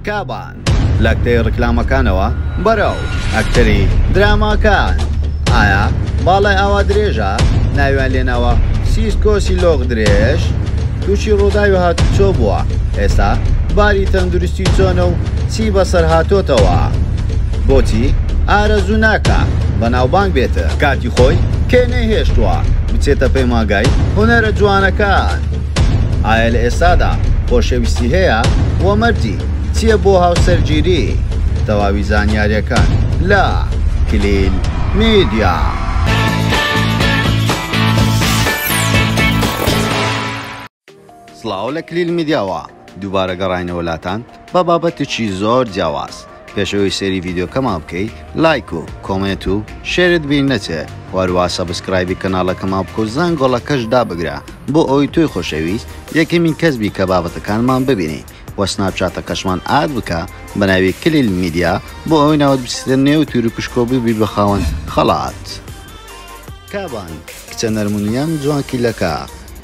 کابان لە کتەی ڕکلامەکانەوە بەرەو ئەکتەری دراماکان. ئایا باڵای ئاوا درێژە ناویان لێنەوە سیسکۆسی لۆغ درێژ تووشی ڕووداوی هاتوچۆ بووە. ئێستا باری تەندروستی چۆنە و چی بەسەر هاتۆتەوە؟ بۆچی ئارەزوو ناکە بەناوبانگ بێتە کاتی خۆی کێ نەهێشتووە بچێتە پەیمانگای هونەرە جوانەکان؟ ئایا لە ئێستادا خۆشەویستی هەیە وەمەردی چییە بۆ هاوسەرگیری؟ تەواوی زانیاریەکان لە کلیل میدیا. سڵاو لە کلیل میدیاوە دووبارە گەڕاینەوە لاتان بە بابەتێکی زۆر جیاواز. پێشەوەی سێری ڤیدیۆکەمان بکەیت لایک و کۆمنت و شێرت بیر نەچێ، وارووا سەبسکرایبی کەناڵەکەمان بکە و زەنگۆڵەکەش دابگرە بۆ ئەوەی تۆی خۆشەویست یەکەمین کەسبی کە بابەتەکانمان ببینی وە سناپچاتەکەشمان ئاد بکە بە ناوی کلیل میدیا بۆ ئەوەی ناوت بچیتە نێو توور و پشکۆبی بیر بە خاوەن خەڵات. کابان کچە نەرمونیان جوانکیلەکە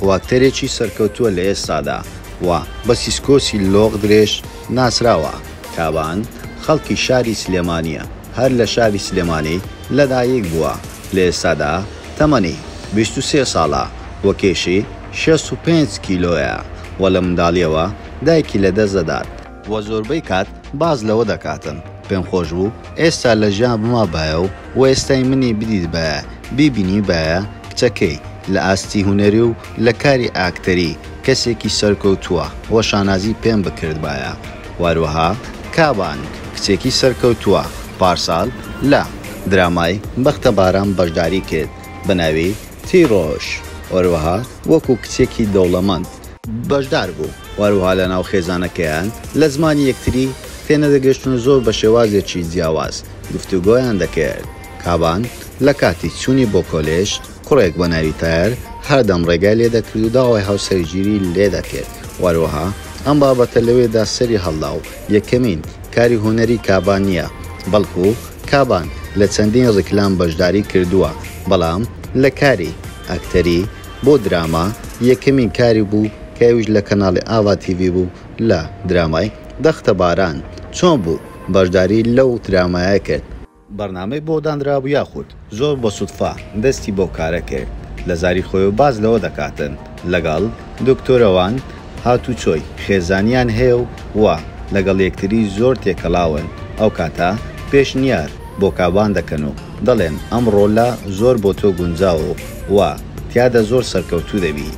واکتەرێکی سەرکەوتووە لە ئێستادا و بە سیسکۆسی لۆغ درێژ ناسراوە. کابان خەڵکی شاری سلێمانیە، هەر لە شاری سلێمانی لەدایک بووە. لە ئێستادا تەمەنی 23 ساڵە وە کێشی 65 کیلۆیە و لە منداڵیەوە دایکی لە دەستدەدات وە زۆربەی کات باز لەوە دەکاتن. پێم خۆش بوو ئێستا لە ژیان بما بایە و ئێستای منی بدیت بایە بیبینی بایە کچەکەی لە ئاستی هونەری و لە کاری ئاکتەری کەسێکی سەرکەوتووە وە شانازی پێم بکرد بایە. واروەها کابان کچێکی سەرکەوتووە پارساڵ لە درامای بەختە باران بەشداری کرد بە ناوی تیڕۆژ. وەروەها وەکو کچێکی دەوڵەمەند بەشدار بوو. وەروەها لە ناو خێزانەکەیان لە زمانی یەکتری تێنەدەگەشتن زۆر بە شێوازێکی جیاواز گفتوگۆیان دەکرد. کابان لە کاتی چوونی بۆ کۆلێژ کوڕێک بە ناوی تایر هەردەم ڕێگای لێ دەکرد و داوای هاوسەرگیری لێ دەکرد. وەروەها ئەم بابەتە لەوێدا سەری هەڵدا و یەکەمین کاری هونەری کابان نییە، بەڵکو کابان لە چەندین ڕکلام بەشداری کردووە، بەڵام لە کاری ئەکتەری بۆ دراما یەکەمین کاری بوو کەویش لە کەناڵی ئاوا تیڤی بوو لە درامای دەختە باران. چۆن بوو بەشداری لەو درامایە کرد؟ بەرنامەی بۆ دانرابوو یاخود زۆر بە سوودفا دەستی بۆ کارە کرد. لە زاری خۆی و باز لەوە دەکاتن لەگەڵ دکتۆرەوان هاتوچۆی خێزانیان هەیە و لەگەڵ یەکتری زۆر تێکەڵاون. ئەو کاتە پێشنیار بۆ کابان دەکەن و دەڵێن ئەم ڕۆلە زۆر بۆ تۆ گونجاوە و تیادە زۆر سەرکەوتوو دەبی.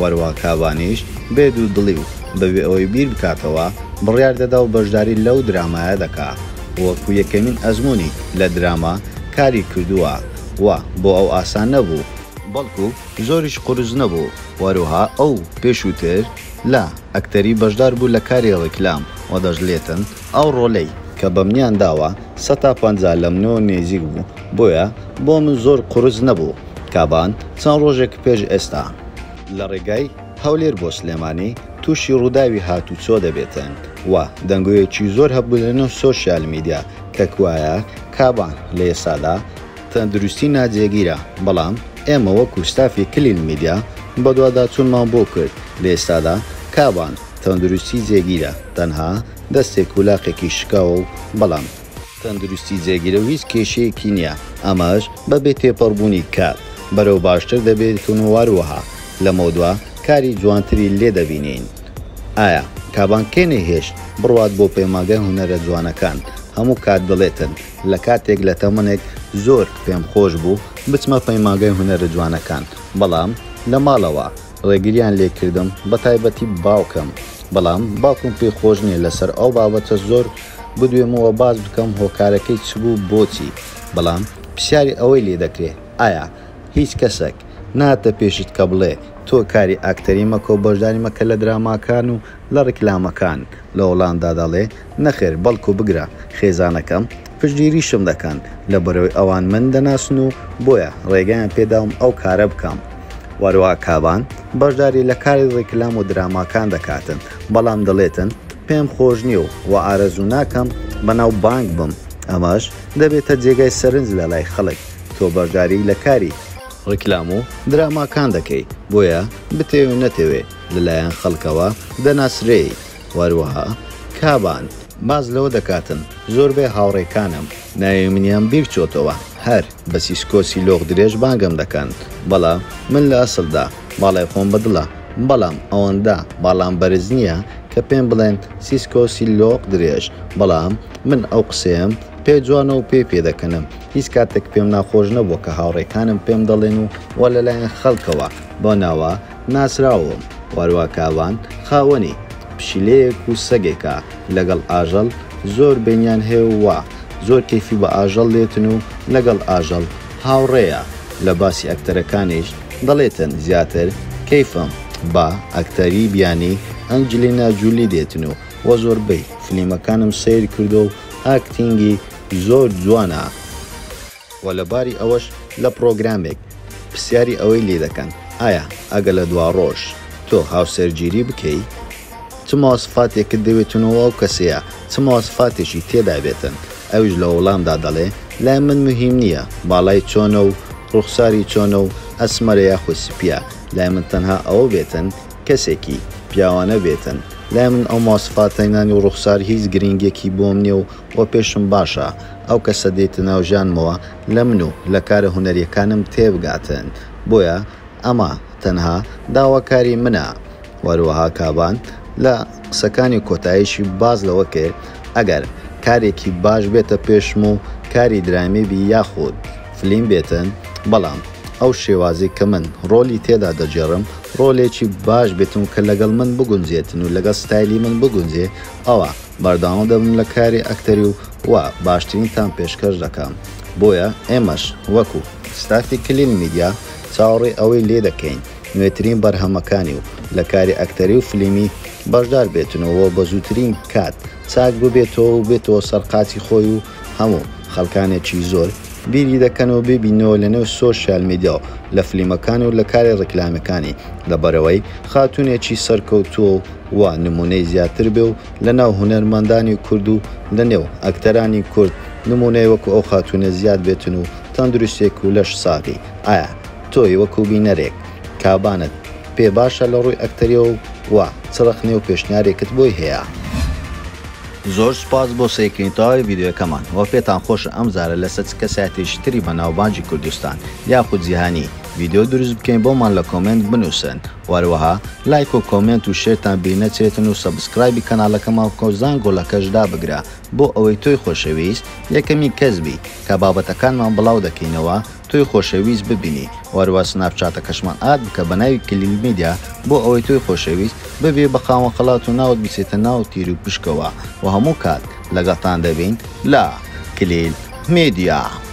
وەروە کابانیش بێد و دڵی و بەبێ ئەوەی بیر بکاتەوە بڕیار دەدا و بەشداری لەو درامایە دەکا. وەکو یەکەمین ئەزمموی لە دراما کاری کردووە و بۆ ئەو ئاسان نەبوو، بەڵکو زۆریش قورس نەبوو. وەروها ئەو پێشووتر لە ئەکتەری بەشدار بوو لە کاری ڕێکلام و دەژلێتن ئەو ڕۆلەی کە بە منیان داوە 150 لە منەوە نێزیک بوو، بۆیە بۆ من زۆر قورس نەبوو. کابان چەند ڕۆژێک پێش ئێستا لە ڕێگای هەولێر بۆ سلێمانی تووشی ڕووداوی هاتوچۆ دەبێتن و دەنگۆیەکی زۆر هەبوو لە نێو سۆشیال میدیا کە کوایە کابان لە ئێستادا تەندروستی ناجێگیرە، بەڵام ئێمە وەکو ستافی کلیل میدیا بە دوواداچوونمان بۆ کرد. لە ئێستادا کابان تەندروستی جێگیرە، تەنها دەستێک ولاقێکی شکاوە و بەڵام تەندروستی جێگیرە و هیچ کێشەیەکی نییە. ئەمەش بەبێ تێپەڕبوونی کات بەرەو باشتر دەبێتون و واروەها لە مەودووە کاری جوانتری لێ دەبینین. ئایا کابان کێنێ هێشت بڕوات بۆ پەیمانگای هونەرە جوانەکان؟ هەموو کات دڵێتن لە کاتێک لە تەمەنێک زۆر پێم خۆش بوو بچمە پەیمانگای هونەرە جوانەکان، بەڵام لە ماڵەوە ڕێگریان لێ کردم بە تایبەتی باوکەم، بەڵام باوکم پێی خۆش نییە لەسەر ئەو بابەتە زۆر بدوێمەوە باز بکەم هۆکارەکەی چ بوو بۆچی، بەڵام پرسیاری ئەوەی لێ دەکرێت ئایا هیچ کەسێک ناتە پێشت کە بڵێ تۆ کاری ئاکتەری مەکە و بەشداری مەکە لە دراماکان و لە ڕکلامەکان؟ لە وڵاندا دەڵێ نەخێر بەڵکو بگرە خێزانەکەم پشتگیریشم دەکەن لە بەرەوەی ئەوان من دەناسن و بۆیە ڕێگەیان پێداوم ئەو کارە بکەم. وەروە کابان بەشداری لە کاری ڕێکلام و دراماکان دەکاتن، بەڵام دەڵێتن پێم خۆش نییە و ئارەزوو ناکەم بەناو بانک بم. ئەمەش دەبێتە جێگای سەرنج لە لای خەڵک. تۆ بەشداری لە کاری ڕکلام و دراماکان دەکەی، بۆیە بتێوێ نەتەوێ لەلایەن خەڵکەوە دەناسرێیت. وەروەها کابان باز لەوە دەکاتن زۆربەی هاوڕێکانم ناوی منیان بیر چۆتەوە هەر بە سیسکۆ سیلۆق درێژ بانگم دەکەن بەڵام من لە ئەسڵدا باڵای خۆم بەدڵە بەڵام ئەوەندا باڵام بەرز نییە کە پێم بڵێن سیسکۆ سیلۆق درێژ بەڵام من ئەو قسەیەم پێ جوانە و پێ دەکەنم هیچ کاتێک پێم ناخۆش نەبووە کە هاوڕێکانم پێم دەڵێن و وە لەلایەن خەڵکەوە بۆ ناوە ناسراوم وەروە کاوان خاوەنی پشیلەیەک و سەگێکە لەگەڵ ئاژەڵ زۆر بینیان هەیە وە زۆر کەیفی بە ئاژەڵ لێتن و لەگەڵ ئاژەڵ هاوڕێیە لە باسی ئەکتەرەکانیش دەڵێتن زیاتر کەیفم با ئەکتەری بیانی ئەنجلینا جولی دێتن و وە زۆربەی فلیمەکانم سیر کردو و ئاکتینگی زۆر جوانە وە لەباری ئەوەش لە پرۆگرامێک پرسیاری ئەوەی لێ دەکەن ئایا ئەگە لە دوا ڕۆژ تۆ هاوسەرگیری بکەی چ مۆسفاتێکت دەوێتنەوە ئەو کەسەیە چ مۆسفاتێکی تێدا بێتن ئەوش لە وەڵامدا دەڵێ لای من مهم نییە باڵای چۆنە و ڕوخساری چۆنە و ئەسمەرە یاخود سپیە لای من تەنها ئەوە بێتن کەسێکی پیاوانە بێتن لای من ئەو مۆسفاتەینانی و ڕوخسار هیچ گرنگێکی بۆم نییە و وە پێشم باشە ئەو کەسە دێتە ناوژانمەوە لە من و لە کارە هونەریەکانم تێبگاتن بۆیە ئەمە تەنها داواکاری منە وەروەها کابان لە قسەکانی کۆتاییشی باز لەوە کرد ئەگەر کارێکی باش بێتە پێشم و کاری درامێبی یاخود فلیم بێتن بەڵام ئەو شێوازی کە من ڕۆلی تێدا دەجێڕم ڕۆلێکی باش بێتم کە لەگەڵ من بگونجێتن و لەگەڵ ستایلی من بگونجێ ئەوە بەرداوام دەبم لە کاری ئەکتەری و وا باشترینتان پێشکەش دەکەم بۆیە ئێمەش وەکو ستافی کلین میدیا چاوەڕێ ئەوەی لێ دەکەین نوێترین بەرهەمەکانی و لە کاری ئەکتەری و فلیمی بەشدار بێتنەوە بە زووترین کات چاک ببێتەوە و بێتەوە سەرقاتی خۆی و هەموو خەڵکانێکی زۆر بیری دەکەنەوە ببینەوە لەنێو سۆشیال میدیا و لە فلیمەکانی و لە کاری ڕکلامەکانی لەبەرەوەی خاتونێکی سەرکەوتووە و نمونەی زیاتر بێ و لە ناو هونەرمەندانی کورد و لە نێو ئەکتەرانی کورد نمونەی وەکو ئەو خاتونە زیاد بێتن و تەندروستێک و لەش ساغی ئایا تۆی وەکو بینەرێک کابانت پێ باشە لە ڕووی ئەکتەریەوە و چڕەخنێ و پێشنیارێکت بۆی هەیە زۆر سپاس بۆ سەیرکردنەوەی ڤیدیۆکەمان وە پێتان خۆشە ئەم زارە لەسەر چ کەسایەتێکی تری بە ناوبانجی کوردستان یاخود جیهانی ڤیدیۆ دروست بکەین بۆمان لە کۆمنت بنووسن وەروەها لایک و کۆمنت و شێرتان بینەچێتن و سەبسکرایبی کەناڵەکەمان بکە و زانگۆڵەکەشدا بگرە بۆ ئەوەی تۆی خۆشەویست یەکەمی کەسبی کە بابەتەکانمان بڵاو دەکەینەوە تۆی خۆشەویست ببینی وەروە سناپچاتەکەشمان ئاد بکە بە ناوی کلیل میدیا بۆ ئەوەی تۆی خۆشەویست ببێ بە خاوەن خەڵات و ناوت بچێتە ناو تیر و پشکەوە و هەموو کات لەگەڵتان دەبین لە کلیل میدیا.